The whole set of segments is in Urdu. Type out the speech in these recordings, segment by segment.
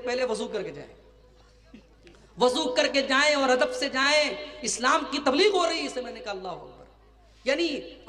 پہلے وضو کر کے جائیں، وضو کر کے جائیں اور ادب سے جائیں. اسلام کی تبلیغ ہو رہی ہے. اسے میں نے کہا اللہ اکبر. یعنی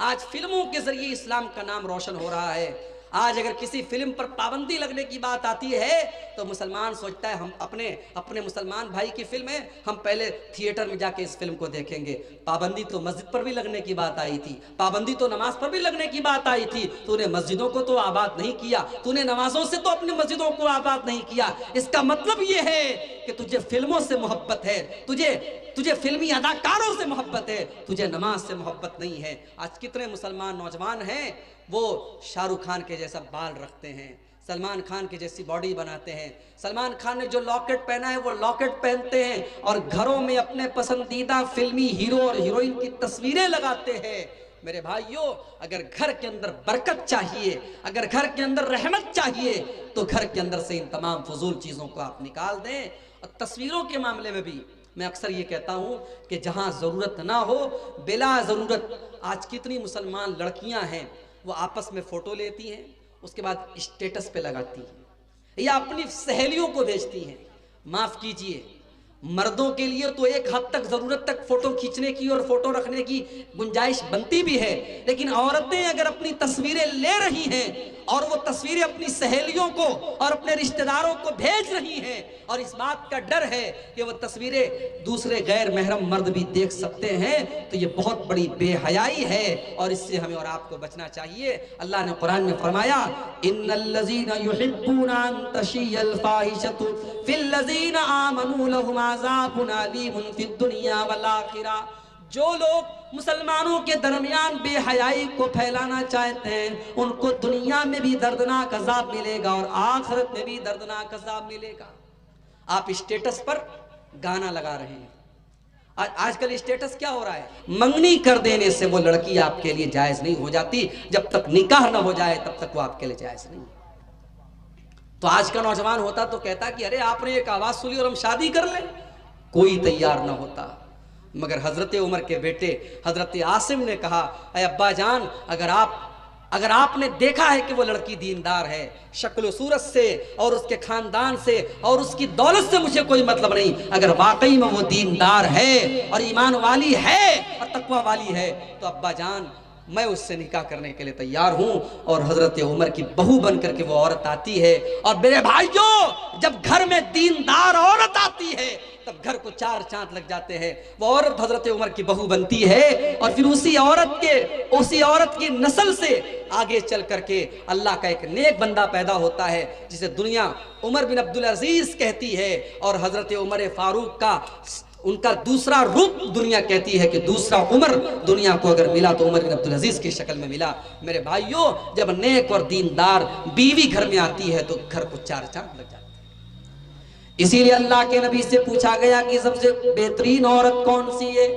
آج فلموں کے ذریعے اسلام کا نام روشن ہو رہا ہے. آج اگر کسی فلم پر پابندی لگنے کی بات آتی ہے تو مسلمان سوچتا ہے ہم اپنے مسلمان بھائی کی فلم ہے، ہم پہلے تھیٹر میں جا کے اس فلم کو دیکھیں گے. پابندی تو مسجد پر بھی لگنے کی بات آئی تھی، پابندی تو نماز پر بھی لگنے کی بات آئی تھی. تو نے مسجدوں کو تو آباد نہیں کیا، تو نے نمازوں سے تو اپنی مسجدوں کو آباد نہیں کیا. اس کا مطلب یہ ہے کہ تجھے فلموں سے محبت ہے، تجھے فلمی اداکاروں سے محبت ہے، تجھے نماز سے محبت نہیں ہے. آج کتنے مسلمان نوجوان ہیں وہ شاہ رخ خان کے جیسا بال رکھتے ہیں، سلمان خان کی جیسی باڈی بناتے ہیں. سلمان خان نے جو لاکٹ پہنا ہے وہ لاکٹ پہنتے ہیں اور گھروں میں اپنے پسندیدہ فلمی ہیرو اور ہیروئن کی تصویریں لگاتے ہیں. میرے بھائیوں، اگر گھر کے اندر برکت چاہیے، اگر گھر کے اندر رحمت چاہیے تو گھر کے اندر سے ان تمام فضول چیزوں کو آپ نکال دیں. اور تصویروں کے معاملے میں بھی میں اکثر یہ کہتا ہوں کہ جہاں ضرورت نہ ہو بلا ضرورت، آج کتنی مسلمان لڑکیاں ہیں وہ آپس میں فوٹو لیتی ہیں، اس کے بعد اسٹیٹس پہ لگاتی ہیں یا اپنی سہیلیوں کو بھیجتی ہیں. معاف کیجئے، مردوں کے لیے تو ایک حد تک ضرورت تک فوٹو کھینچنے کی اور فوٹو رکھنے کی گنجائش بنتی بھی ہے، لیکن عورتیں اگر اپنی تصویریں لے رہی ہیں اور وہ تصویریں اپنی سہیلیوں کو اور اپنے رشتہ داروں کو بھیج رہی ہیں اور اس بات کا ڈر ہے کہ وہ تصویریں دوسرے غیر محرم مرد بھی دیکھ سکتے ہیں، تو یہ بہت بڑی بے حیائی ہے اور اس سے ہمیں اور آپ کو بچنا چاہیے. اللہ نے قرآن میں فرمایا ان الذین یحبون ان تشیع الفاحشۃ فی الذین آمنوا لهم عذاب علیم فی الدنیا والآخرہ. جو لوگ مسلمانوں کے درمیان بے حیائی کو پھیلانا چاہتے ہیں ان کو دنیا میں بھی دردناک عذاب ملے گا اور آخرت میں بھی دردناک عذاب ملے گا. آپ اسٹیٹس پر گانا لگا رہے ہیں. آج کل اسٹیٹس کیا ہو رہا ہے؟ منگنی کر دینے سے وہ لڑکی آپ کے لیے جائز نہیں ہو جاتی، جب تک نکاح نہ ہو جائے تب تک وہ آپ کے لیے جائز نہیں. تو آج کا نوجوان ہوتا تو کہتا کہ ارے آپ نے ایک آواز سنی اور ہم شادی کر لیں. کوئی تیار نہ ہوتا. مگر حضرت عمر کے بیٹے حضرت عاصم نے کہا اے ابا جان، اگر آپ نے دیکھا ہے کہ وہ لڑکی دیندار ہے، شکل و صورت سے اور اس کے خاندان سے اور اس کی دولت سے مجھے کوئی مطلب نہیں، اگر واقعی میں وہ دیندار ہے اور ایمان والی ہے اور تقوی والی ہے تو ابا جان میں اس سے نکاح کرنے کے لیے تیار ہوں. اور حضرت عمر کی بہو بن کر کے وہ عورت آتی ہے. اور میرے بھائیوں، جب گھر میں دیندار عورت آتی ہے تب گھر کو چار چاند لگ جاتے ہیں. وہ عورت حضرت عمر کی بہو بنتی ہے اور پھر اسی عورت کی نسل سے آگے چل کر کے اللہ کا ایک نیک بندہ پیدا ہوتا ہے جسے دنیا عمر بن عبدالعزیز کہتی ہے. اور حضرت عمر فاروق کا ان کا دوسرا روپ دنیا کہتی ہے کہ دوسرا عمر دنیا کو اگر ملا تو عمر بن عبدالعزیز کی شکل میں ملا. میرے بھائیوں، جب نیک اور دیندار بیوی گھر میں آتی ہے تو گھر کو چار چاند لگ جاتا ہے. اسی لیے اللہ کے نبی سے پوچھا گیا کہ سب سے بہترین عورت کون سی ہے،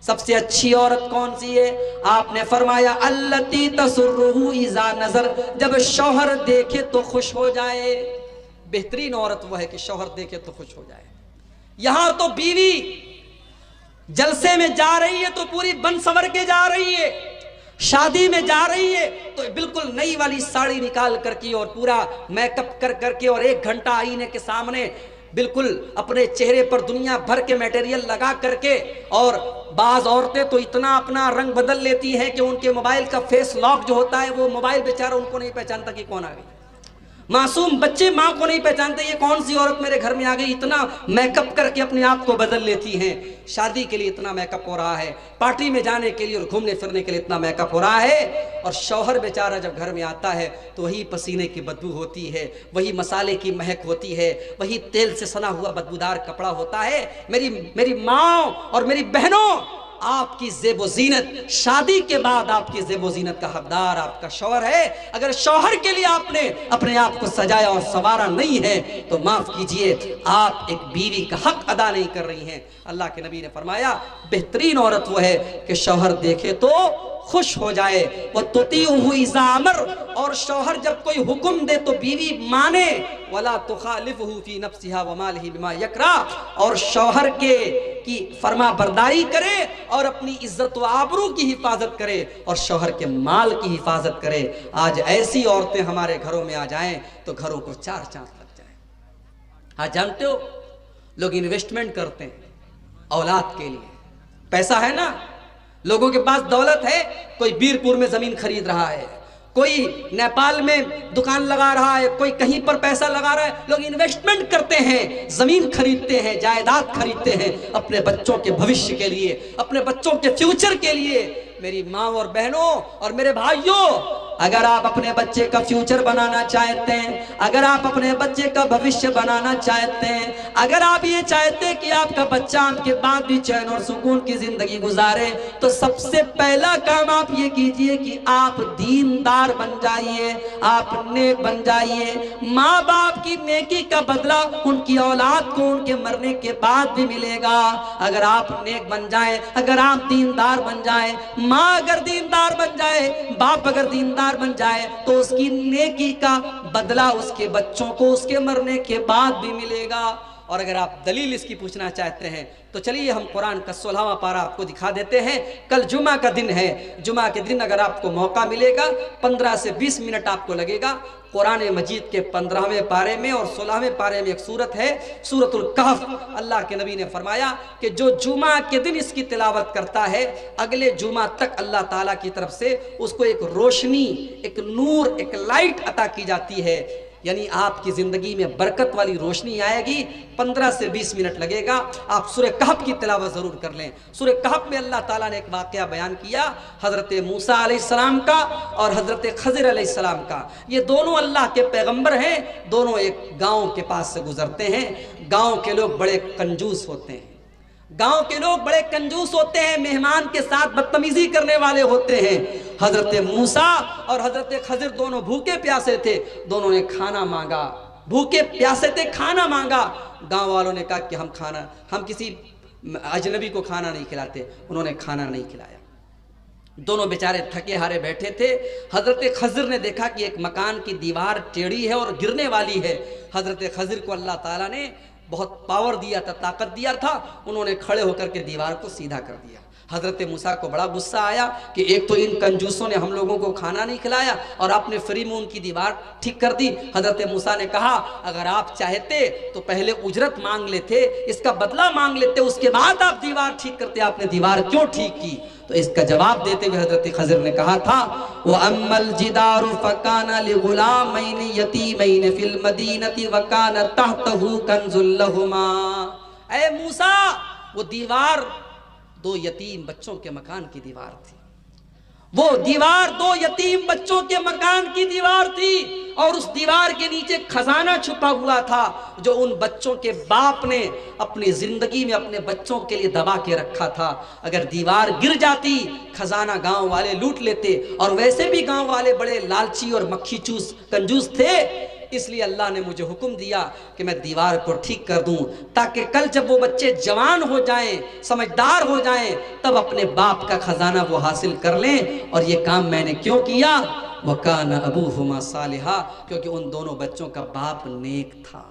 سب سے اچھی عورت کون سی ہے؟ آپ نے فرمایا التی تسرہ اذا نظر، جب شوہر دیکھے تو خوش ہو جائے. بہترین عورت وہ ہے کہ شوہر دیکھے تو خوش ہو جائے. یہاں تو بیوی جلسے میں جا رہی ہے تو پوری بن سور کے جا رہی ہے، شادی میں جا رہی ہے تو بالکل نئی والی ساڑی نکال کر کے اور پورا میک اپ کر کے اور 1 گھنٹہ آئینے کے سامنے بالکل اپنے چہرے پر دنیا بھر کے میٹیریل لگا کر کے. اور بعض عورتیں تو اتنا اپنا رنگ بدل لیتی ہیں کہ ان کے موبائل کا فیس لاک جو ہوتا ہے وہ موبائل بیچارہ ان کو نہیں پہچانتا کہ کون آ گئی. معصوم بچے ماں کو نہیں پہچانتے یہ کون سی عورت میرے گھر میں آ گئی. اتنا میک اپ کر کے اپنے آپ کو بدل لیتی ہیں. شادی کے لیے اتنا میک اپ ہو رہا ہے، پارٹی میں جانے کے لیے اور گھومنے پھرنے کے لیے اتنا میک اپ ہو رہا ہے. اور شوہر بیچارہ جب گھر میں آتا ہے تو وہی پسینے کی بدبو ہوتی ہے، وہی مسالے کی مہک ہوتی ہے، وہی تیل سے سنا ہوا بدبودار کپڑا ہوتا ہے. میری ماں اور میری بہنوں، آپ کی زیب و زینت شادی کے بعد آپ کی زیب و زینت کا حقدار آپ کا شوہر ہے. اگر شوہر کے لیے آپ نے اپنے آپ کو سجایا اور سنوارا نہیں ہے تو معاف کیجئے، آپ ایک بیوی کا حق ادا نہیں کر رہی ہیں. اللہ کے نبی نے فرمایا بہترین عورت وہ ہے کہ شوہر دیکھے تو خوش ہو جائے. وَتُطِيعُهُ إِذَا أَمَرَ، اور شوہر جب کوئی حکم دے تو بیوی مانے. وَلَا تُخَالِفُهُ فِي نَفْسِهَا وَمَالِهِ بِمَا يَكْرَهُ، اور شوہر کی فرما برداری کرے اور اپنی عزت و آبرو کی حفاظت کرے اور شوہر کے مال کی حفاظت کرے. آج ایسی عورتیں ہمارے گھروں میں آ جائیں تو گھروں کو چار چاند لگ جائیں. ہاں جانتے ہو لوگ انویسٹمنٹ کرتے ہیں اولاد کے لیے، پیسہ ہے نا، لوگوں کے پاس دولت ہے، کوئی بیرپور میں زمین خرید رہا ہے، کوئی نیپال میں دکان لگا رہا ہے، کوئی کہیں پر پیسہ لگا رہا ہے، لوگ انویسٹمنٹ کرتے ہیں، زمین خریدتے ہیں، جائیداد خریدتے ہیں اپنے بچوں کے بھوشیہ کے لیے، اپنے بچوں کے فیوچر کے لیے۔ میری ماں اور بہنوں اور میرے بھائیوں، اگر آپ اپنے بچے کا فیوچر بنانا چاہتے ہیں، اگر آپ اپنے بچے کا بھوشیہ بنانا چاہتے ہیں، اگر آپ یہ چاہتے ہیں کہ آپ کا بچہ آپ کے بعد بھی چین اور سکون کی زندگی گزارے، تو سب سے پہلا کام آپ یہ کیجئے کہ آپ دیندار بن جائیے، آپ نیک بن جائیے۔ ماں باپ کی نیکی کا بدلہ ان کی اولاد کو ان کے مرنے کے بعد بھی ملے گا۔ اگر آپ نیک بن جائیں، اگر آپ دیندار بن جائیں، ماں اگر دیندار بن جائے، باپ اگر دیندار بن جائے، تو اس کی نیکی کا بدلہ اس کے بچوں کو اس کے مرنے کے بعد بھی ملے گا۔ اور اگر آپ دلیل اس کی پوچھنا چاہتے ہیں تو چلیے ہم قرآن کا 16واں پارہ آپ کو دکھا دیتے ہیں۔ کل جمعہ کا دن ہے، جمعہ کے دن اگر آپ کو موقع ملے گا 15 سے 20 منٹ آپ کو لگے گا، قرآن مجید کے 15ویں پارے میں اور 16ویں پارے میں ایک سورت ہے، سورۃ الکہف۔ اللہ کے نبی نے فرمایا کہ جو جمعہ کے دن اس کی تلاوت کرتا ہے، اگلے جمعہ تک اللہ تعالیٰ کی طرف سے اس کو ایک روشنی، ایک نور، ایک لائٹ عطا کی جاتی ہے، یعنی آپ کی زندگی میں برکت والی روشنی آئے گی۔ 15 سے 20 منٹ لگے گا، آپ سورہ کہف کی تلاوت ضرور کر لیں۔ سورہ کہف میں اللہ تعالیٰ نے ایک واقعہ بیان کیا، حضرت موسیٰ علیہ السلام کا اور حضرت خضر علیہ السلام کا۔ یہ دونوں اللہ کے پیغمبر ہیں، دونوں ایک گاؤں کے پاس سے گزرتے ہیں۔ گاؤں کے لوگ بڑے کنجوس ہوتے ہیں، گاؤں کے لوگ بڑے کنجوس ہوتے ہیں، مہمان کے ساتھ بدتمیزی کرنے والے ہوتے ہیں۔ حضرت موسیٰ اور حضرت خضر دونوں بھوکے پیاسے تھے، دونوں نے کھانا مانگا، بھوکے پیاسے تھے، کھانا مانگا۔ گاؤں والوں نے کہا کہ ہم کسی اجنبی کو کھانا نہیں کھلاتے، انہوں نے کھانا نہیں کھلایا۔ دونوں بیچارے تھکے ہارے بیٹھے تھے۔ حضرت خضر نے دیکھا کہ ایک مکان کی دیوار ٹیڑھی ہے اور گرنے والی ہے۔ حضرت خضر کو اللہ تعالیٰ نے بہت پاور دیا تھا، طاقت دیا تھا، انہوں نے کھڑے ہو کر کے دیوار کو سیدھا کر دیا۔ حضرت موسیٰ کو بڑا غصہ آیا کہ ایک تو ان کنجوسوں نے ہم لوگوں کو کھانا نہیں کھلایا اور آپ نے فری میں ان کی دیوار ٹھیک کر دی۔ حضرت موسیٰ نے کہا اگر آپ چاہتے تو پہلے اجرت مانگ لیتے، اس کا بدلہ مانگ لیتے، اس کے بعد آپ دیوار ٹھیک کرتے، آپ نے دیوار کیوں ٹھیک کی؟ تو اس کا جواب دیتے ہوئے حضرت خضر نے کہا تھا وَأَمَّا الْجِدَارُ فَكَانَ لِغُلَامَيْنِ يَتِيمَيْنِ فِي الْمَدِينَةِ وَكَانَ تَحْتَهُ كَنْزٌ لَهُمَا۔ اے موسیٰ، وہ دیوار دو یتیم بچوں کے مکان کی دیوار تھی، وہ دیوار دو یتیم بچوں کے مکان کی دیوار تھی، اور اس دیوار کے نیچے خزانہ چھپا ہوا تھا جو ان بچوں کے باپ نے اپنی زندگی میں اپنے بچوں کے لیے دبا کے رکھا تھا۔ اگر دیوار گر جاتی خزانہ گاؤں والے لوٹ لیتے، اور ویسے بھی گاؤں والے بڑے لالچی اور مکھی چوس کنجوس تھے، اس لیے اللہ نے مجھے حکم دیا کہ میں دیوار کو ٹھیک کر دوں تاکہ کل جب وہ بچے جوان ہو جائیں، سمجھدار ہو جائیں، تب اپنے باپ کا خزانہ وہ حاصل کر لیں۔ اور یہ کام میں نے کیوں کیا؟ وَكَانَ أَبُوهُمَا صَالِحًا، کیونکہ ان دونوں بچوں کا باپ نیک تھا،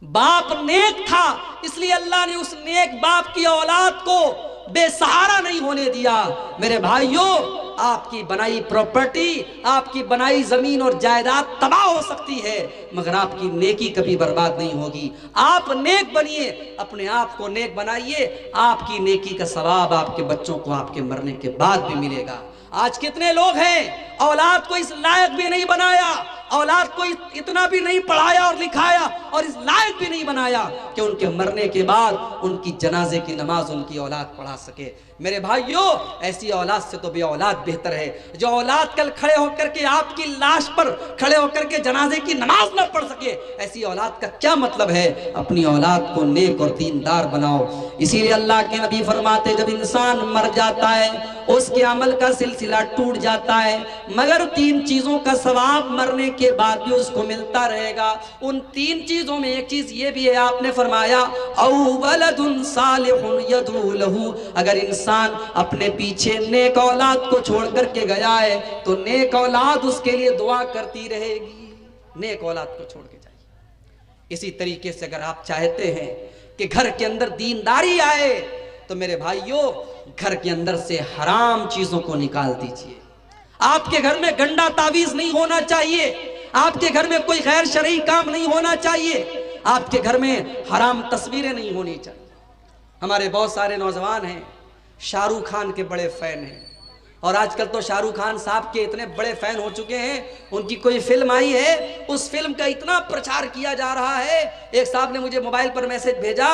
باپ نیک تھا، اس لیے اللہ نے اس نیک باپ کی اولاد کو بے سہارا نہیں ہونے دیا۔ میرے بھائیوں، آپ کی بنائی پراپرٹی، آپ کی بنائی زمین اور جائیداد تباہ ہو سکتی ہے، مگر آپ کی نیکی کبھی برباد نہیں ہوگی۔ آپ نیک بنیے، اپنے آپ کو نیک بنائیے، آپ کی نیکی کا ثواب آپ کے بچوں کو آپ کے مرنے کے بعد بھی ملے گا۔ آج کتنے لوگ ہیں اولاد کو اس لائق بھی نہیں بنایا، اولاد کو اتنا بھی نہیں پڑھایا اور لکھایا اور اس لائق بھی نہیں بنایا کہ ان کے مرنے کے بعد ان کی جنازے کی نماز ان کی اولاد پڑھا سکے۔ میرے بھائیوں، ایسی اولاد سے تو بے اولاد بہتر ہے۔ جو اولاد کل کھڑے ہو کر کے آپ کی لاش پر کھڑے ہو کر کے جنازے کی نماز نہ پڑھ سکے، ایسی اولاد کا کیا مطلب ہے؟ اپنی اولاد کو نیک اور دیندار بناؤ۔ اسی لیے اللہ کے نبی فرماتے جب انسان مر جاتا ہے اس کے عمل کا سلسلہ ٹوٹ جاتا ہے، مگر 3 چیزوں کا ثواب مرنے کے بعد بھی اس کو ملتا رہے گا۔ ان 3 چیزوں میں ایک چیز یہ بھی ہے، آپ نے فرمایا او ولد صالح یدعو لہ، اگر انسان اپنے پیچھے نیک اولاد کو چھوڑ کر کے گیا ہے تو نیک اولاد اس کے لیے دعا کرتی رہے گی۔ نیک اولاد کو چھوڑ کے جائے۔ اسی طریقے سے اگر آپ چاہتے ہیں کہ گھر کے اندر دینداری آئے تو میرے بھائیوں گھر کے اندر سے حرام چیزوں کو نکال دیجئے۔ آپ کے گھر میں گنڈا تعویذ نہیں ہونا چاہیے، آپ کے گھر میں کوئی غیر شرعی کام نہیں ہونا چاہیے، آپ کے گھر میں حرام تصویریں نہیں ہونی چاہیے۔ ہمارے بہت سارے نوجوان ہیں شاہ رخ خان کے بڑے فین ہیں، اور آج کل تو شاہ رخ خان صاحب کے اتنے بڑے فین ہو چکے ہیں، ان کی کوئی فلم آئی ہے اس فلم کا اتنا پرچار کیا جا رہا ہے۔ ایک صاحب نے مجھے موبائل پر میسج بھیجا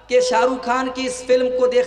کہ شاہ رخ خان کی اس فلم کو دیکھ